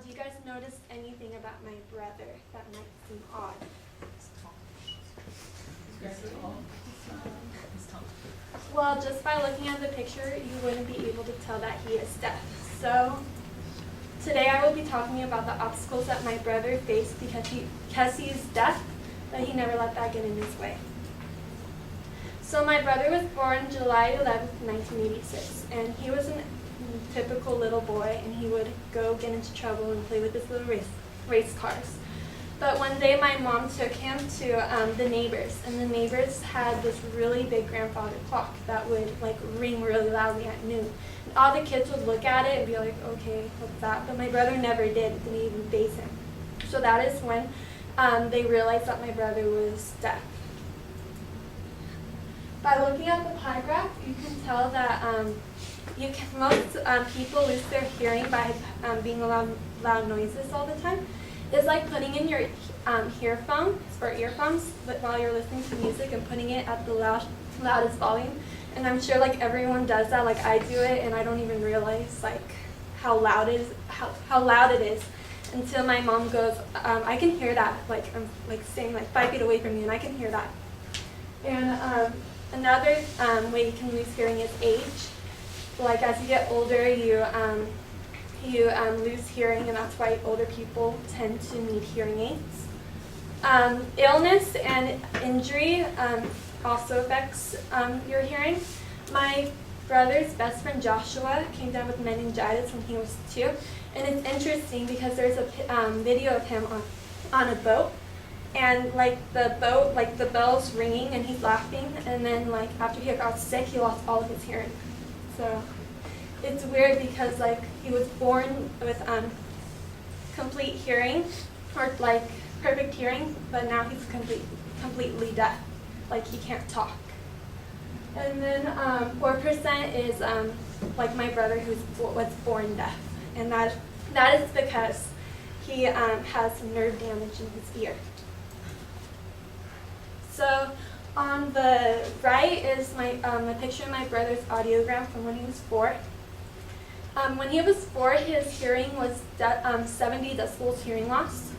Do you guys notice anything about my brother that might seem odd? Well, just by looking at the picture, you wouldn't be able to tell that he is deaf. So today I will be talking about the obstacles that my brother faced because he is deaf, but he never let that get in his way. So my brother was born July 11th, 1986, and he was a typical little boy, and he would go get into trouble and play with his little race cars. But one day my mom took him to the neighbors, and the neighbors had this really big grandfather clock that would like ring really loudly at noon. And all the kids would look at it and be like, okay, what's that? But my brother never did, it didn't even faze him. So that is when they realized that my brother was deaf. By looking at the pie graph, you can tell that most people lose their hearing by being around loud noises all the time. It's like putting in your earphones while you're listening to music and putting it at the loudest volume. And I'm sure like everyone does that, like I do it, and I don't even realize like how loud it is until my mom goes, I can hear that, like I'm like staying like 5 feet away from you and I can hear that. And another way you can lose hearing is age. Like as you get older, you lose hearing, and that's why older people tend to need hearing aids. Illness and injury also affects your hearing. My brother's best friend Joshua came down with meningitis when he was 2, and it's interesting because there's a video of him on a boat, and like the bell's ringing and he's laughing, and then like after he got sick, he lost all of his hearing. So it's weird because like he was born with complete hearing, or like perfect hearing, but now he's completely deaf, like he can't talk. And then 4% is like my brother was born deaf, and that is because he has nerve damage in his ear. So on the right is a picture of my brother's audiogram from when he was 4. When he was 4, his hearing was 70 decibels hearing loss,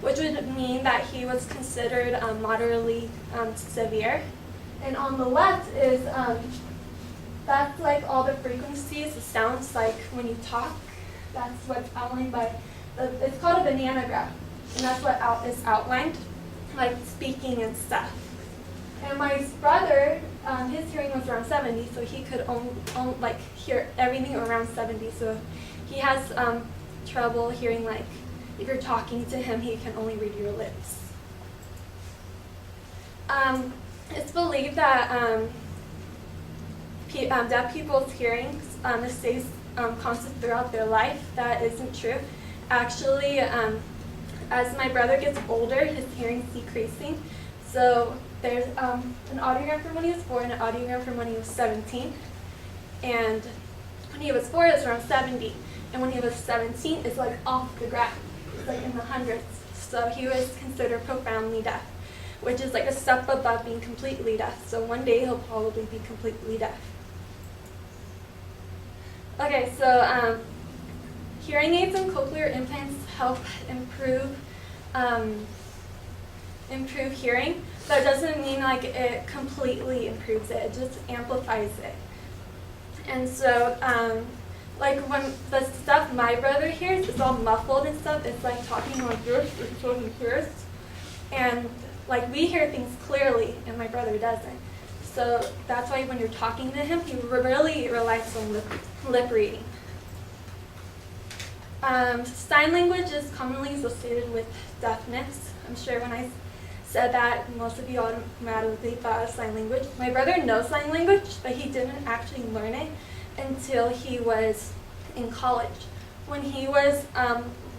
which would mean that he was considered moderately severe. And on the left is, that's like all the frequencies, the sounds like when you talk. That's what's outlined by, it's called a banana graph, and that's what is outlined, like speaking and stuff. And my brother, his hearing was around 70, so he could only hear everything around 70. So he has trouble hearing, like if you're talking to him, he can only read your lips. It's believed that deaf people's hearing stays constant throughout their life. That isn't true. Actually, as my brother gets older, his hearing is decreasing. So there's an audiogram from when he was 4 and an audiogram from when he was 17. And when he was 4, it was around 70. And when he was 17, it's like off the graph. It's like in the hundreds. So he was considered profoundly deaf, which is like a step above being completely deaf. So one day he'll probably be completely deaf. Okay, so hearing aids and cochlear implants help improve hearing, but it doesn't mean like it completely improves it. It just amplifies it. And so, like when the stuff my brother hears is all muffled and stuff, it's like talking like this, it's what he hears. And like we hear things clearly, and my brother doesn't. So that's why when you're talking to him, he really relies on lip reading. Sign language is commonly associated with deafness. I'm sure when I said that, most of you automatically thought of sign language. My brother knows sign language, but he didn't actually learn it until he was in college. When he was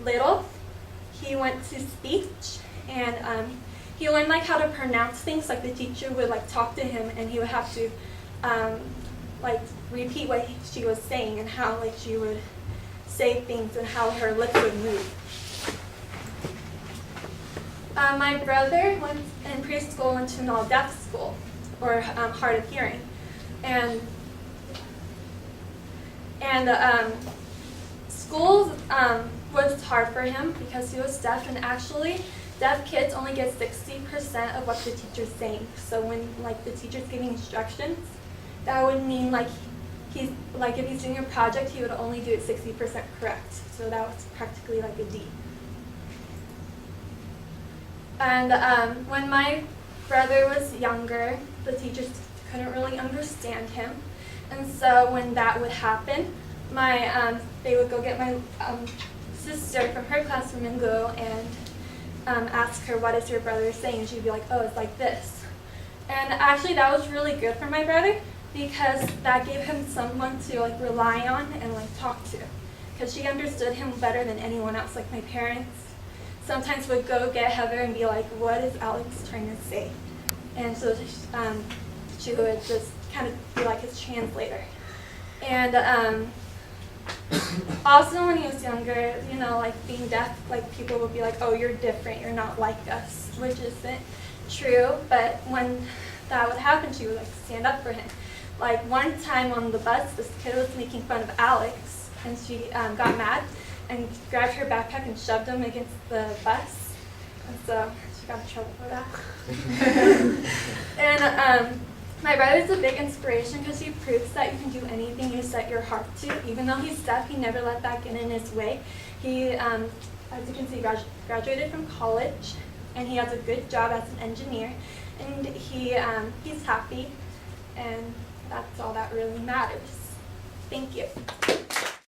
little, he went to speech, and he learned like how to pronounce things. Like the teacher would like talk to him, and he would have to like repeat what she was saying and how like she would say things and how her lips would move. My brother went in preschool went to an all-deaf school, or hard of hearing, and school was hard for him because he was deaf, and actually deaf kids only get 60% of what the teacher's saying. So when like the teacher's giving instructions, that would mean like he's like if he's doing a project, he would only do it 60% correct. So that was practically like a D. And when my brother was younger, the teachers couldn't really understand him, and so when that would happen, they would go get my sister from her classroom and go and ask her, what is your brother saying? And she'd be like, oh, it's like this. And actually that was really good for my brother because that gave him someone to like rely on and like talk to, because she understood him better than anyone else. Like my parents sometimes would go get Heather and be like, what is Alex trying to say? And so she would just kind of be like his translator. And also when he was younger, you know, like being deaf, like people would be like, oh, you're different, you're not like us, which isn't true. But when that would happen, she would like stand up for him. Like one time on the bus, this kid was making fun of Alex, and she got mad and grabbed her backpack and shoved him against the bus, and so she got in trouble for that. And my brother's a big inspiration because he proves that you can do anything you set your heart to. Even though he's deaf, he never let that get in his way. He, as you can see, graduated from college, and he has a good job as an engineer, and he's happy, and that's all that really matters. Thank you.